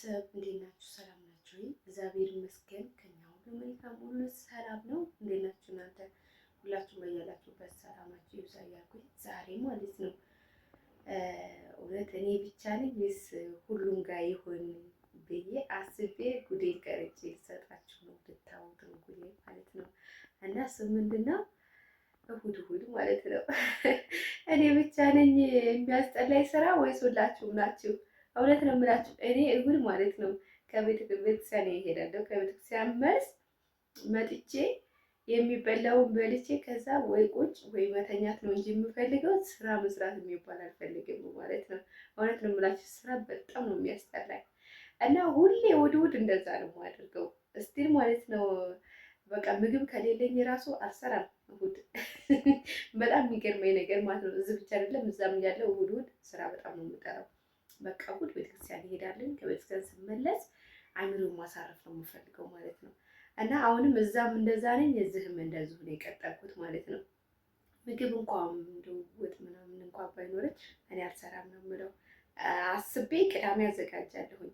ቤተሰብ እንዴት ናችሁ? ሰላም ናችሁ? እግዚአብሔር ይመስገን ከኛ ሁሉ መልካም ሁሉ ሰላም ነው። እንዴት ናችሁ እናንተ? ሁላችሁም በያላችሁበት ሰላማችሁ ይብዛ እያልኩኝ ዛሬ ማለት ነው እውነት እኔ ብቻ ነኝ ወይስ ሁሉም ጋር ይሆን ብዬ አስቤ ጉዴን ቀርጬ ልሰጣችሁ ነው። ልታዩት ነው ጉዴ ማለት ነው። እና እሱ ምንድነው እሁድ ማለት ነው። እኔ ብቻ ነኝ የሚያስጠላኝ ስራ ወይስ ሁላችሁም ናችሁ? እውነት ነው የምላችሁ። እኔ እሁድ ማለት ነው ከቤተክርስቲያን እሄዳለሁ። ከቤተክርስቲያን መልስ መጥቼ የሚበላውን በልቼ ከዛ ወይ ቁጭ ወይ መተኛት ነው እንጂ የምፈልገው ስራ መስራት የሚባል አልፈልግም ማለት ነው። እውነት ነው የምላችሁ። ስራ በጣም ነው የሚያስጠላኝ እና ሁሌ እሁድ እንደዛ ነው የማደርገው እስቲል ማለት ነው። በቃ ምግብ ከሌለኝ ራሱ አልሰራም እሁድ። በጣም የሚገርመኝ ነገር ማለት ነው እዚህ ብቻ አይደለም እዛም ያለው እሁድ ስራ በጣም ነው የምጠራው። በቃ እሁድ ቤተክርስቲያን እሄዳለሁ። ከቤተክርስቲያን ስመለስ አእምሮን ማሳረፍ ነው የምፈልገው ማለት ነው። እና አሁንም እዛም እንደዛ ነኝ፣ እዚህም እንደዚሁ ነው የቀጠልኩት ማለት ነው። ምግብ እንኳን እንደው ወጥ ምናምን እንኳን ባይኖረኝ እኔ አልሰራም ነው የምለው። አስቤ ቅዳሜ አዘጋጃለሁኝ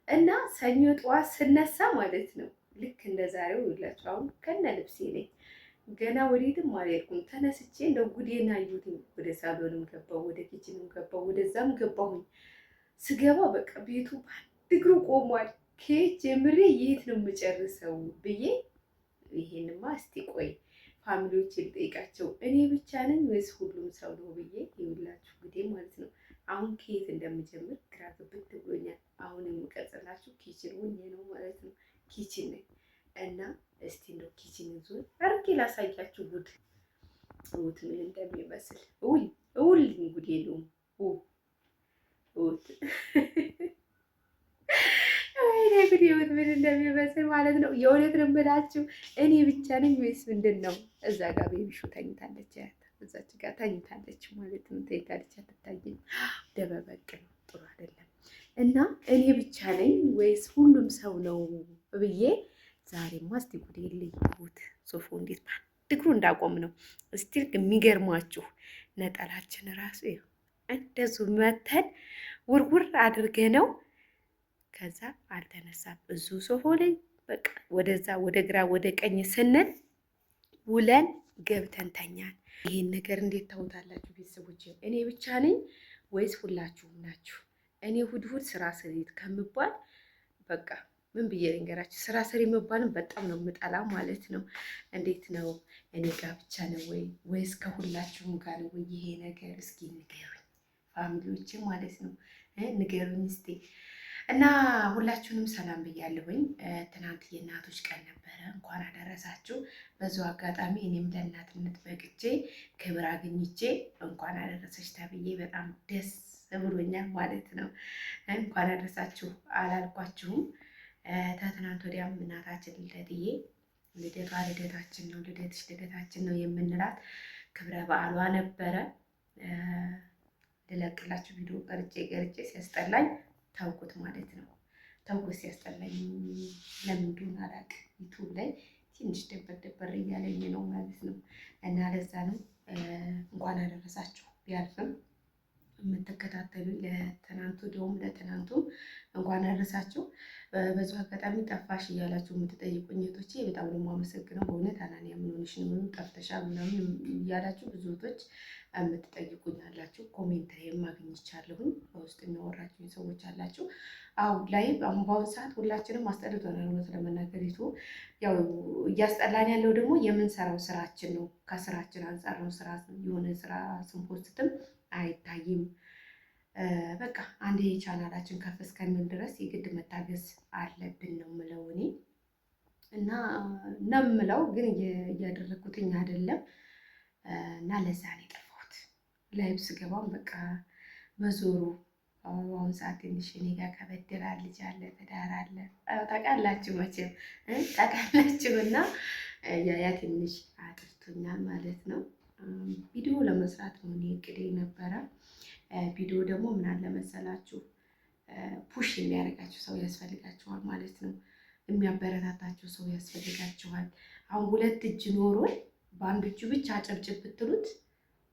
እና ሰኞ ጠዋት ስነሳ ማለት ነው ልክ እንደ ዛሬው ይላችሁ አሁን ከነ ልብሴ ነኝ። ገና ወዴትም አልሄድኩም። ተነስቼ እንደው ጉዴን አዩትኝ። ወደ ሳሎንም ገባሁ፣ ወደ ኪችንም ገባሁ፣ ወደዛም ገባሁኝ። ስገባ በቃ ቤቱ በአንድ እግሩ ቆሟል። ከየት ጀምሬ የት ነው የምጨርሰው ብዬ ይሄንማ እስቲ ቆይ ፋሚሊዎች ልጠይቃቸው እኔ ብቻ ነኝ ወይስ ሁሉም ሰው ነው ብዬ ይውላችሁ እንግዲህ ማለት ነው። አሁን ከየት እንደምጀምር ግራ ግብት ብሎኛል። አሁን የምቀርጽላችሁ ኪችን ሆኜ ነው ማለት ነው። ኪችን ነኝ እና እስቲ እንደው ኪችን ዞር አርጌ ላሳያችሁ ጉድ ምን እንደሚመስል ውል ጉድ የለውም ቪዲዮት ምን እንደሚመስል ማለት ነው። የእውነት ነው የምላችሁ እኔ ብቻ ነኝ ወይስ ምንድን ነው? እዛ ጋር ቤቢሹ ተኝታለች፣ እዛች ጋር ተኝታለች ማለት ነው። ተኝታለች አትታየኝ፣ ደበበቅ ነው፣ ጥሩ አይደለም። እና እኔ ብቻ ነኝ ወይስ ሁሉም ሰው ነው ብዬ ዛሬማ እስቲ ጉድ የለየሁት ሶፎ እንዴት በአንድ እግሩ እንዳቆም ነው። እስቲ የሚገርማችሁ ነጠላችን ራሱ እንደዚሁ መተን ውርውር አድርገ ነው። ከዛ አልተነሳም እዙ ሶፎ ላይ በቃ ወደዛ ወደ ግራ ወደ ቀኝ ስንል ውለን ገብተን ተኛን። ይሄን ነገር እንዴት ታውታላችሁ ቤተሰቦች? እኔ ብቻ ነኝ ወይስ ሁላችሁም ናችሁ? እኔ እሑድ ስራ ስሪት ከምባል በቃ ምን ብዬ ልንገራችሁ፣ ስራ ስሪ መባልን በጣም ነው የምጠላ ማለት ነው። እንዴት ነው እኔ ጋር ብቻ ነው ወይስ ከሁላችሁም ጋር ነው ወይ ይሄ ነገር? እስኪ ንገሩኝ ፋሚሊዎች ማለት ነው፣ ንገሩኝ እስቲ። እና ሁላችሁንም ሰላም ብያለሁኝ። ትናንት የእናቶች ቀን ነበረ፣ እንኳን አደረሳችሁ። በዚሁ አጋጣሚ እኔም ለእናትነት በቅቼ ክብር አግኝቼ እንኳን አደረሰች ተብዬ በጣም ደስ ብሎኛል ማለት ነው። እንኳን አደረሳችሁ አላልኳችሁም። ከትናንት ወዲያም እናታችን ልደትዬ ልደታችን ነው፣ ልደትሽ ልደታችን ነው የምንላት ክብረ በዓሏ ነበረ። ልለቅላችሁ ቪዲዮ ቀርጬ ሲያስጠላኝ ታውቁት ማለት ነው። ታውቁት ሲያስጠላኝ ለምንድን አላውቅም። ዩቱብ ላይ ትንሽ ደበር እያለኝ ነው ማለት ነው። እና ለዛ ነው እንኳን አደረሳችሁ ቢያልፍም የምትከታተሉ ለትናንቱ ደውም ለትናንቱ እንኳን አደረሳችሁ። በዚሁ አጋጣሚ ጠፋሽ እያላችሁ የምትጠይቁኝ እህቶቼ በጣም ነው የማመሰግነው። በእውነት አናንያ ምን ሆነሽ ነው ጠፍተሻል ምናምን እያላችሁ ብዙ እህቶች የምትጠይቁኝ አላችሁ። ኮሜንት ላይ አግኝቻለሁኝ፣ በውስጥ የሚያወራችሁኝ ሰዎች አላችሁ። አሁን ላይ አሁን በአሁኑ ሰዓት ሁላችንም አስጠልቶናል እውነት ለመናገር ያው እያስጠላን ያለው ደግሞ የምንሰራው ስራችን ነው። ከስራችን አንጻር ነው። ስራ የሆነ ስራ ስንፖስትም አይታይም። በቃ አንዴ ቻናላችን ከፍ እስከሚል ድረስ የግድ መታገዝ አለብን ነው የምለው እኔ እና የምለው ግን እያደረግኩትኝ አይደለም። እና ለዛ ነው የጠፋሁት። ላይቭ ስገባም በቃ መዞሩ አሁን ሰዓት ትንሽ እኔ ጋር ከበድራ ልጅ አለ፣ ትዳር አለ፣ ታውቃላችሁ መቼም ታውቃላችሁ። እና ያ ትንሽ አጥርቶኛል ማለት ነው። ቪዲዮ ለመስራት ነው እኔ እቅዴ ነበረ። ቪዲዮ ደግሞ ምን አለ መሰላችሁ ፑሽ የሚያደርጋችሁ ሰው ያስፈልጋችኋል ማለት ነው። የሚያበረታታችሁ ሰው ያስፈልጋችኋል። አሁን ሁለት እጅ ኖሮን በአንድ እጁ ብቻ አጨብጭብ ብትሉት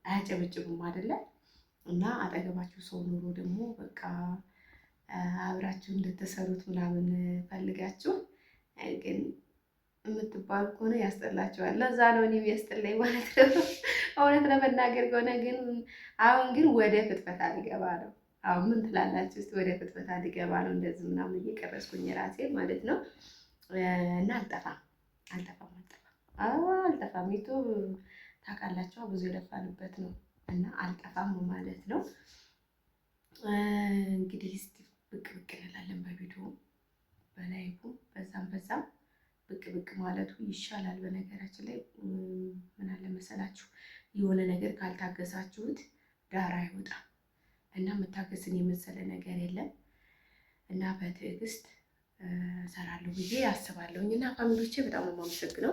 አያጨበጭብም አይደለ? እና አጠገባችሁ ሰው ኑሮ ደግሞ በቃ አብራችሁ እንድትሰሩት ምናምን ፈልጋችሁ ግን የምትባሉ ከሆነ ያስጠላችኋል። ለዛ ነው እኔም ያስጠላኝ ማለት ነው። እውነት ለመናገር ከሆነ ግን አሁን ግን ወደ ፍትፈታ ሊገባ ነው። አሁን ምን ትላላችሁ? እስኪ ወደ ፍትፈታ ሊገባ ነው እንደዚህ ምናምን እየቀረስኩኝ ራሴ ማለት ነው። እና አልጠፋም። ዩቱብ ታውቃላችሁ ብዙ የለፋንበት ነው እና አልጠፋም ማለት ነው። እንግዲህ እስኪ ብቅ ብቅ እንላለን በቪዲዮ በላይቭ በዛም ብቅ ብቅ ማለቱ ይሻላል። በነገራችን ላይ ምን አለ መሰላችሁ የሆነ ነገር ካልታገሳችሁት ዳር አይወጣም እና መታገስን የመሰለ ነገር የለም እና በትዕግስት እሰራለሁ ብዬ አስባለሁኝ። እና ፋሚሊዎቼ በጣም ነው የማመሰግነው።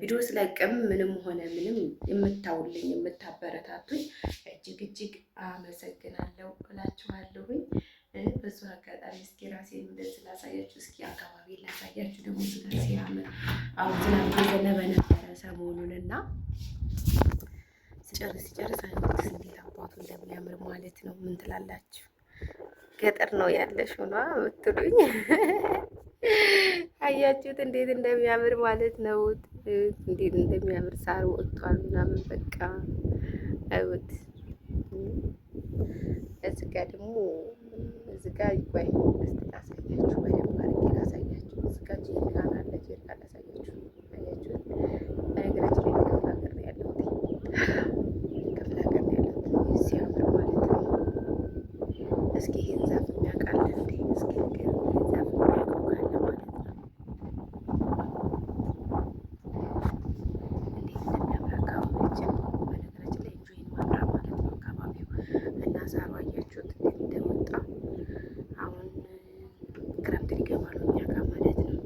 ቪዲዮ ስለቅም ምንም ሆነ ምንም የምታውልኝ የምታበረታቱኝ እጅግ አመሰግናለሁ እላችኋለሁኝ። በሱ አጋጣሚ እስኪ ራሴን እንደዚህ ላሳያችሁ። እስኪ አካባቢ ላሳያችሁ ደግሞ ዝናብ ሲያምር አሁን ዝናብ እየዘነበ ነበረ ሰሞኑን እና ሲጨርስ አይነት እንዴት አባቱ እንደሚያምር ማለት ነው። ምን ትላላችሁ? ገጠር ነው ያለሽ ሆኗ ብትሉኝ አያችሁት እንዴት እንደሚያምር ማለት ነው። እንዴት እንደሚያምር ሳር ወጥቷል ምናምን በቃ አይወት እዚህ ጋር ደግሞ እዚህ ጋር ይቆይ እስቲ ላሳያችሁ፣ በደንብ አድርጌ ላሳያችሁ። እዚህ ጋር ጀሪካን አለ፣ ጀሪካን ላሳያችሁ። አያችሁት? በነገራችን ላይ ክፍለ ሀገር ነው ያለሁት፣ ሲያምር ማለት ነው። እስኪ ይሄን ዛፍ የሚያውቃል እንዴ? እስኪ ይሄን ዛፍ የሚያውቀው ካለ ማለት ነው እንዴት እንደሚያምር አካባቢያችን። በነገራችን ላይ እንጆይን ማምራ ማለት ነው አካባቢው እና ሳሩ አያችሁት እንዴት እንደወጣ። አሁን ክረምት ሊገባ ነው እኛ ጋር ማለት ነው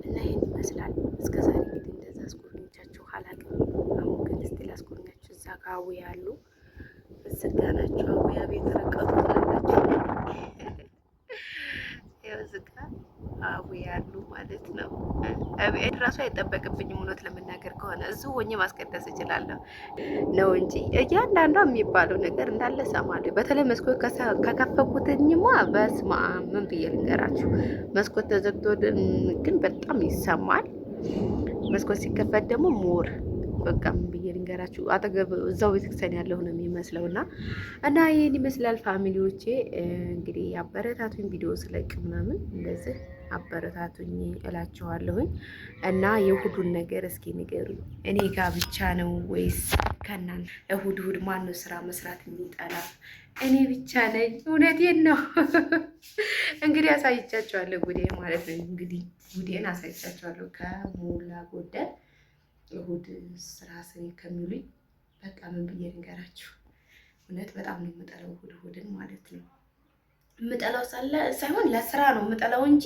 እና ይሄን ይመስላል። እስከ ዛሬ እንግዲህ እንደዛ አስጎብኝቻችሁ አላውቅም። አሁን ግን እስቲ ላስጎብኛችሁ። እዛ ጋር አዊ ያሉ እዚህ ጋር ናቸው አዊ ቤት ረቀቱ ትላላችሁ። ያው እዚህ ጋር አዊ ያሉ ማለት ነው። እቤት ራሱ አይጠበቅብኝም እውነት ለመናገር ከሆነ እዚሁ ሆኜ ማስቀደስ እችላለሁ ነው እንጂ እያንዳንዷ የሚባለው ነገር እንዳለ እሰማለሁ። በተለይ መስኮት ከከፈኩትኝማ በስመ አብ ምን ብዬ ልንገራችሁ። መስኮት ተዘግቶ ግን በጣም ይሰማል። መስኮት ሲከፈት ደግሞ ሞር በቃ ምን ብዬ ልንገራችሁ። አጠገብ እዛው ቤተክርስቲያን ያለሁ ነው የሚመስለው እና ይህን ይመስላል ፋሚሊዎቼ። እንግዲህ አበረታቱኝ ቪዲዮ ስለቅ ምናምን እንደዚህ አበረታቱኝ እላችኋለሁኝ። እና የእሁዱን ነገር እስኪ ንገሩኝ። እኔ ጋር ብቻ ነው ወይስ ከናን እሁድ ማን ነው ስራ መስራት የሚጠላ? እኔ ብቻ ነኝ? እውነቴን ነው። እንግዲህ አሳይቻችኋለሁ ጉዴን ማለት ነው። እንግዲህ ጉዴን አሳይቻችኋለሁ ከሞላ ጎደል። እሁድ ስራ ስሪ ከሚሉኝ በቃ ምን ብዬ ልንገራችሁ። እውነት በጣም ነው የምጠላው እሁድን ማለት ነው። የምጠላው ሳይሆን ለስራ ነው የምጠላው እንጂ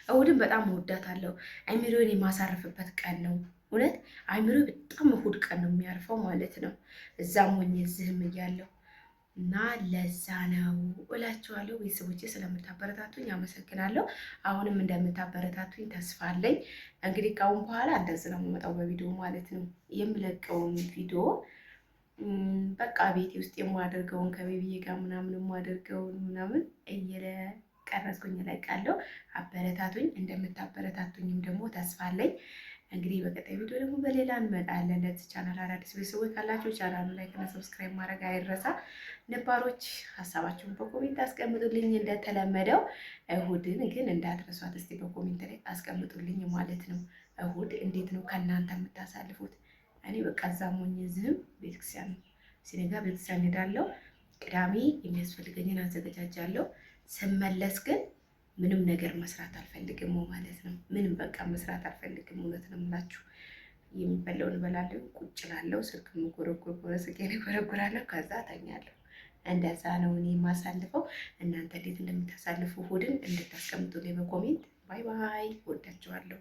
እሁድን በጣም እወዳታለሁ። አይምሮን የማሳረፍበት ቀን ነው። እውነት አይምሮ በጣም እሁድ ቀን ነው የሚያርፈው ማለት ነው። እዛም ሆኜ እዚህም እያለሁ እና ለዛ ነው እላችኋለሁ። ቤተሰቦቼ ስለምታበረታቱኝ አመሰግናለሁ። አሁንም እንደምታበረታቱኝ ተስፋ አለኝ። እንግዲህ ከአሁን በኋላ እንደዚህ ነው የምመጣው በቪዲዮ ማለት ነው። የምለቀውን ቪዲዮ በቃ ቤቴ ውስጥ የማደርገውን ከቤቢዬ ጋር ምናምን የማደርገውን ምናምን እየቀረጽኩኝ እለቃለሁ። አበረታቱኝ። እንደምታበረታቱኝም ደግሞ ተስፋ አለኝ። እንግዲህ በቀጣይ ቪዲዮ ደግሞ በሌላ እንመጣለን። ለዚህ ቻናል አዳዲስ ቤተሰቦች ካላችሁ ቻናሉ ላይ ሰብስክራይብ ማድረግ አይረሳ። ነባሮች ሀሳባችሁን በኮሜንት አስቀምጡልኝ። እንደተለመደው እሁድን ግን እንዳትረሷት እስቲ በኮሜንት ላይ አስቀምጡልኝ ማለት ነው። እሁድ እንዴት ነው ከእናንተ የምታሳልፉት? እኔ በቃ እዛም ሆኜ እዚህም ቤተክርስቲያን ሲነጋ ቤተክርስቲያን ሄዳለሁ። ቅዳሜ የሚያስፈልገኝን አዘገጃጃለሁ። ስመለስ ግን ምንም ነገር መስራት አልፈልግም ማለት ነው። ምንም በቃ መስራት አልፈልግም። እውነት ነው የምላችሁ። የሚበላውን እበላለሁ፣ ቁጭ እላለሁ፣ ስልክ የምጎረጎር ከሆነ ስልኬን እጎረጉራለሁ፣ ከዛ ተኛለሁ። እንደዛ ነው እኔ የማሳልፈው። እናንተ እንዴት እንደምታሳልፉ እሑድን እንድታስቀምጡልኝ በኮሜንት። ባይ ባይ። ወዳችኋለሁ።